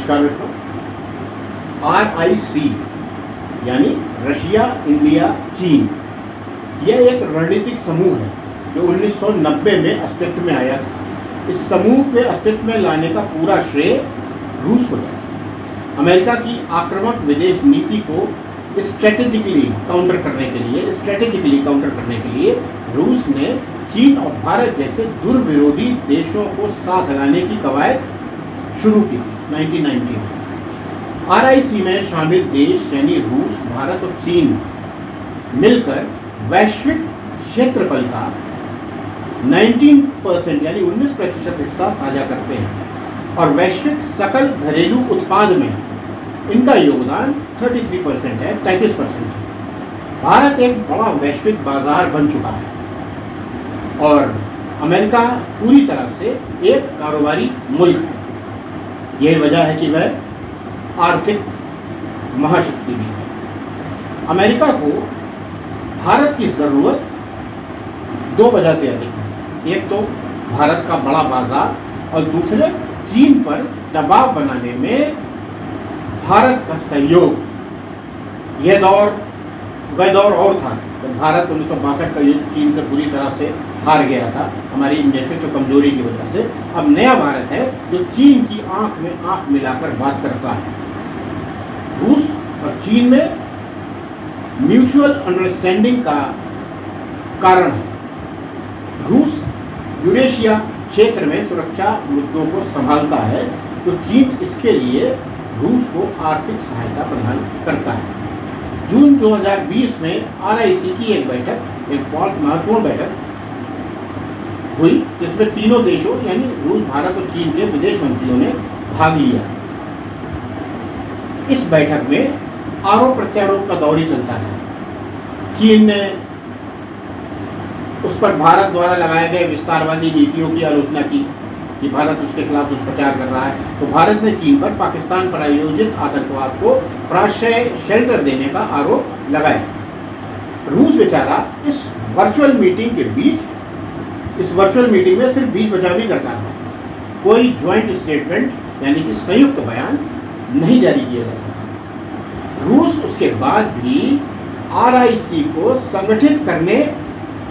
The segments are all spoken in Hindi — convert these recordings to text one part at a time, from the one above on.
नमस्कार मित्रों। RIC यानी रशिया, इंडिया, चीन, यह एक रणनीतिक समूह है जो 1990 में अस्तित्व में आया था। इस समूह के अस्तित्व में लाने का पूरा श्रेय रूस को जाता। अमेरिका की आक्रामक विदेश नीति को स्ट्रेटेजिकली काउंटर करने के लिए रूस ने चीन और भारत जैसे दुर्विरोधी देशों को साथ लाने की कवायद शुरू की 1990 में। RIC में शामिल देश यानी रूस, भारत और चीन मिलकर वैश्विक क्षेत्रफल का 19% यानी 19% हिस्सा साझा करते हैं और वैश्विक सकल घरेलू उत्पाद में इनका योगदान 33% है, 33% है। भारत एक बड़ा वैश्विक बाजार बन चुका है और अमेरिका पूरी तरह से एक कारोबारी मुल्क है। यही वजह है कि वह आर्थिक महाशक्ति भी है। अमेरिका को भारत की ज़रूरत दो वजह से अधिक है। एक तो भारत का बड़ा बाजार और दूसरे चीन पर दबाव बनाने में भारत का सहयोग। वह दौर और था जब भारत 1962 का युद्ध चीन से पूरी तरह से हार गया था हमारी नेतृत्व कमजोरी की वजह से। अब नया भारत है जो चीन की आंख में आंख मिलाकर बात करता है। रूस और चीन में म्यूचुअल अंडरस्टैंडिंग का कारण है। रूस यूरेशिया क्षेत्र में सुरक्षा मुद्दों को संभालता है तो चीन इसके लिए रूस को आर्थिक सहायता प्रदान करता है। जून 2020 में RIC की एक बहुत महत्वपूर्ण बैठक हुई जिसमें तीनों देशों यानी रूस, भारत और चीन के विदेश मंत्रियों ने भाग लिया। इस बैठक में आरोप प्रत्यारोप का दौर ही चलता है। चीन ने उस पर भारत द्वारा लगाए गए विस्तारवादी नीतियों की आलोचना की कि भारत उसके खिलाफ दुष्प्रचार कर रहा है, तो भारत ने चीन पर पाकिस्तान पर आयोजित आतंकवाद को प्राश्रय शेल्टर देने का आरोप लगाया। रूस बेचारा इस वर्चुअल मीटिंग में सिर्फ बीच बचावी करता था। कोई ज्वाइंट स्टेटमेंट यानी कि संयुक्त बयान नहीं जारी किया जा सका। रूस उसके बाद भी RIC को संगठित करने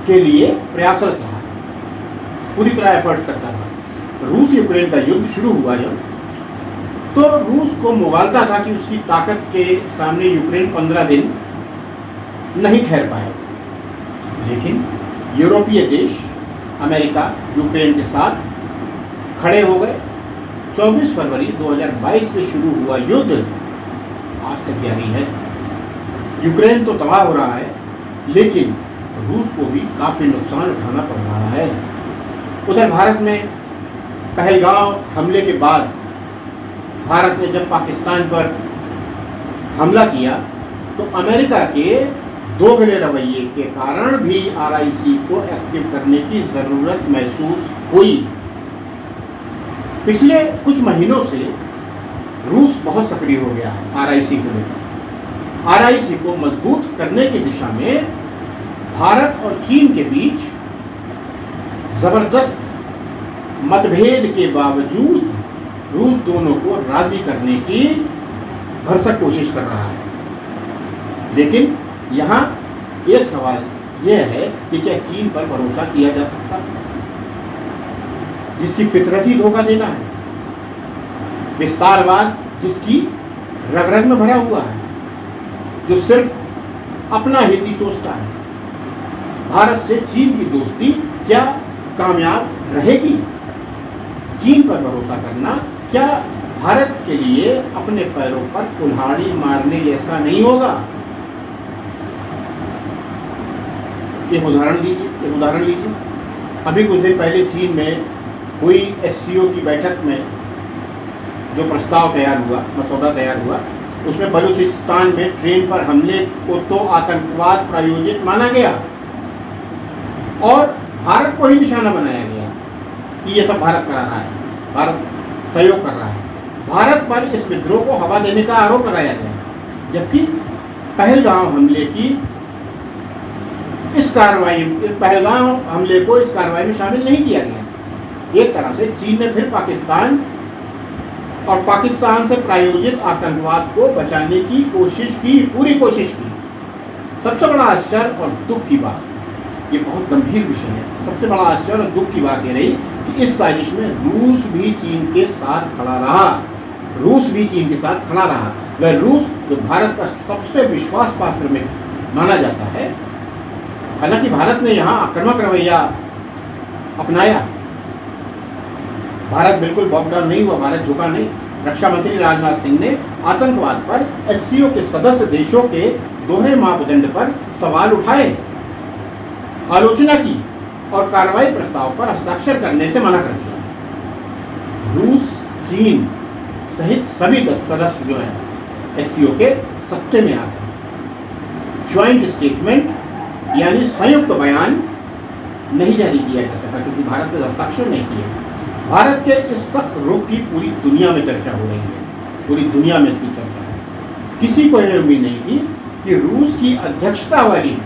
के लिए प्रयासरत रहा, पूरी तरह एफर्ट्स करता था। रूस यूक्रेन का युद्ध शुरू हुआ जब, तो रूस को मुगालता था कि उसकी ताकत के सामने यूक्रेन 15 दिन नहीं ठहर पाएगा। लेकिन यूरोपीय देश अमेरिका यूक्रेन के साथ खड़े हो गए। 24 फरवरी 2022 से शुरू हुआ युद्ध आज तक जारी है। यूक्रेन तो तबाह हो रहा है लेकिन रूस को भी काफ़ी नुकसान उठाना पड़ रहा है। उधर भारत में पहलगाम हमले के बाद भारत ने जब पाकिस्तान पर हमला किया तो अमेरिका के दोगले रवैये के कारण भी RIC को एक्टिव करने की ज़रूरत महसूस हुई। पिछले कुछ महीनों से रूस बहुत सक्रिय हो गया है RIC को लेकर। RIC को मजबूत करने की दिशा में भारत और चीन के बीच ज़बरदस्त मतभेद के बावजूद रूस दोनों को राजी करने की भरसक कोशिश कर रहा है। लेकिन यहाँ एक सवाल यह है कि क्या चीन पर भरोसा किया जा सकता है, जिसकी फितरत ही धोखा देना है, विस्तारवाद जिसकी रग रग में भरा हुआ है, जो सिर्फ अपना हित ही सोचता है। भारत से चीन की दोस्ती क्या कामयाब रहेगी? चीन पर भरोसा करना क्या भारत के लिए अपने पैरों पर कुल्हाड़ी मारने जैसा नहीं होगा? एक उदाहरण लीजिए। अभी कुछ दिन पहले चीन में हुई SCO की बैठक में जो प्रस्ताव तैयार हुआ, मसौदा तैयार हुआ, उसमें बलूचिस्तान में ट्रेन पर हमले को तो आतंकवाद प्रायोजित माना गया और भारत को ही निशाना बनाया गया कि ये सब भारत करा रहा है, भारत सहयोग कर रहा है। भारत पर इस विद्रोह को हवा देने का आरोप लगाया गया, जबकि पहलगाम हमले को इस कार्रवाई में शामिल नहीं किया गया। एक तरह से चीन ने फिर पाकिस्तान और पाकिस्तान से प्रायोजित आतंकवाद को बचाने की कोशिश की, पूरी कोशिश की। सबसे बड़ा आश्चर्य और दुख की बात, ये बहुत गंभीर विषय है, सबसे बड़ा आश्चर्य और दुख की बात ये रही कि इस साजिश में रूस भी चीन के साथ खड़ा रहा। रूस भी चीन के साथ खड़ा रहा। वह रूस जो भारत का सबसे विश्वास पात्र मित्र माना जाता है। हालांकि भारत ने यहाँ आक्रामक रवैया अपनाया, भारत बिल्कुल बॉक डाउन नहीं हुआ, भारत झुका नहीं। रक्षा मंत्री राजनाथ सिंह ने आतंकवाद पर एससीओ के सदस्य देशों के दोहरे मापदंड पर सवाल उठाए, आलोचना की और कार्रवाई प्रस्ताव पर हस्ताक्षर करने से मना कर दिया। रूस, चीन सहित सभी 10 सदस्य जो हैं एससीओ के सत्ते में आ गए। ज्वाइंट स्टेटमेंट यानी संयुक्त बयान नहीं जारी किया जा सका क्योंकि भारत ने हस्ताक्षर नहीं किए। भारत के इस सख्त रुख की पूरी दुनिया में चर्चा हो रही है, पूरी दुनिया में इसकी चर्चा है। किसी को यह उम्मीद नहीं थी कि रूस की अध्यक्षता वाली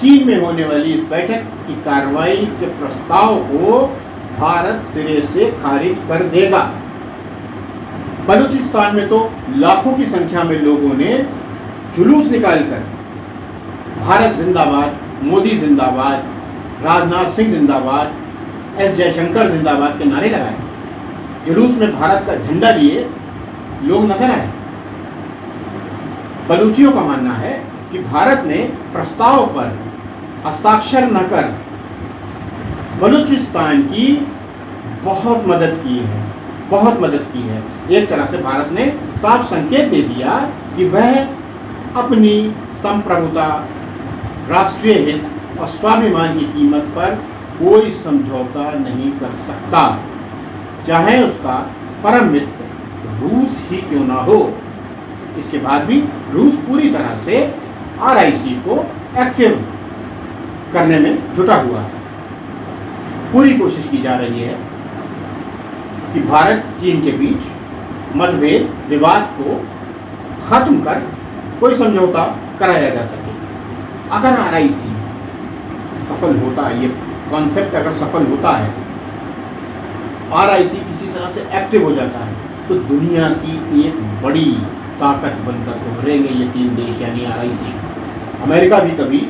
चीन में होने वाली इस बैठक की कार्रवाई के प्रस्ताव को भारत सिरे से खारिज कर देगा। बलूचिस्तान में तो लाखों की संख्या में लोगों ने जुलूस निकालकर भारत जिंदाबाद, मोदी जिंदाबाद, राजनाथ सिंह जिंदाबाद, एस जयशंकर जिंदाबाद के नारे लगाए। जुलूस में भारत का झंडा लिए लोग नजर आए। बलूचियों का मानना है कि भारत ने प्रस्ताव पर हस्ताक्षर न कर बलूचिस्तान की बहुत मदद की है, बहुत मदद की है। एक तरह से भारत ने साफ संकेत दे दिया कि वह अपनी संप्रभुता, राष्ट्रीय हित और स्वाभिमान की कीमत पर कोई समझौता नहीं कर सकता, चाहे उसका परम मित्र रूस ही क्यों ना हो। इसके बाद भी रूस पूरी तरह से आरआईसी को एक्टिव करने में जुटा हुआ है। पूरी कोशिश की जा रही है कि भारत चीन के बीच मतभेद, विवाद को खत्म कर कोई समझौता कराया जा सके। अगर आरआईसी सफल होता है, ये कॉन्सेप्ट अगर सफल होता है, आरआईसी किसी तरह से एक्टिव हो जाता है, तो दुनिया की एक बड़ी ताकत बनकर उभरेंगे ये 3 देश यानी आरआईसी। अमेरिका भी कभी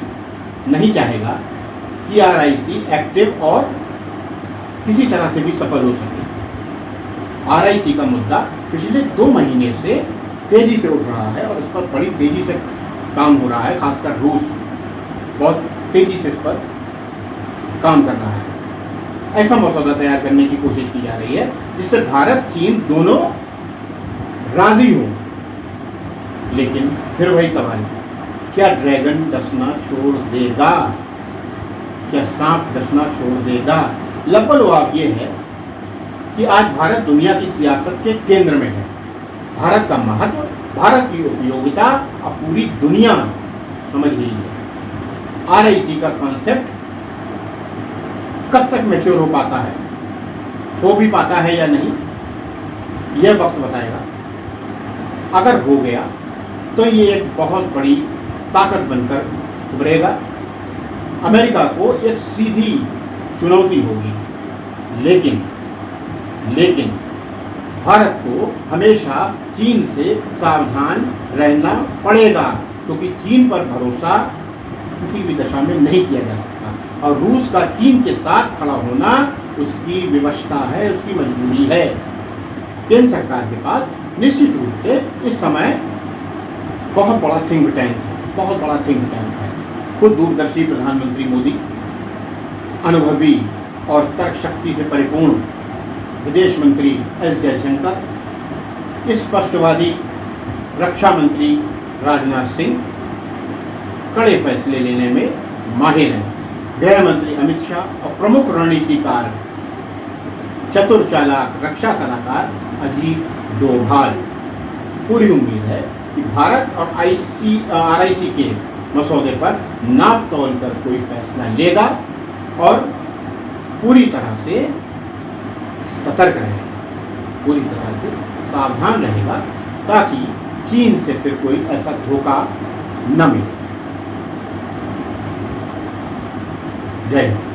नहीं चाहेगा कि आरआईसी एक्टिव और किसी तरह से भी सफल हो सके। आरआईसी का मुद्दा पिछले 2 महीने से तेजी से उठ रहा है और इस पर बड़ी तेजी से काम हो रहा है। खासकर रूस बहुत तेजी से इस पर काम कर रहा है। ऐसा मसौदा तैयार करने की कोशिश की जा रही है जिससे भारत, चीन दोनों राजी हों। लेकिन फिर वही सवाल, क्या ड्रैगन डसना छोड़ देगा? क्या सांप डसना छोड़ देगा? लापरवाही ये है कि आज भारत दुनिया की सियासत के केंद्र में है। भारत का महत्व, भारत की उपयोगिता अब पूरी दुनिया समझ गई है। आरआईसी का कॉन्सेप्ट कब तक मैच्योर हो पाता है, हो भी पाता है या नहीं, यह वक्त बताएगा। अगर हो गया तो ये एक बहुत बड़ी ताकत बनकर उभरेगा। अमेरिका को एक सीधी चुनौती होगी, लेकिन भारत को हमेशा चीन से सावधान रहना पड़ेगा क्योंकि चीन पर भरोसा किसी भी दशा में नहीं किया जा सकता और रूस का चीन के साथ खड़ा होना उसकी विवशता है, उसकी मजबूरी है। केंद्र सरकार के पास निश्चित रूप से इस समय बहुत बड़ा थिंक टैंक है, बहुत बड़ा थिंक टैंक है। खुद दूरदर्शी प्रधानमंत्री मोदी, अनुभवी और तर्क शक्ति से परिपूर्ण विदेश मंत्री एस जयशंकर, स्पष्टवादी रक्षा मंत्री राजनाथ सिंह कड़े फैसले लेने में माहिर हैं। गृह मंत्री अमित शाह और प्रमुख रणनीतिकार, चतुर चालाक रक्षा सलाहकार अजीत डोभाल। पूरी उम्मीद है कि भारत और आरआईसी के मसौदे पर नाप तोल कर कोई फैसला लेगा और पूरी तरह से सतर्क रहेगा, पूरी तरह से सावधान रहेगा ताकि चीन से फिर कोई ऐसा धोखा न मिले। जय हिंद।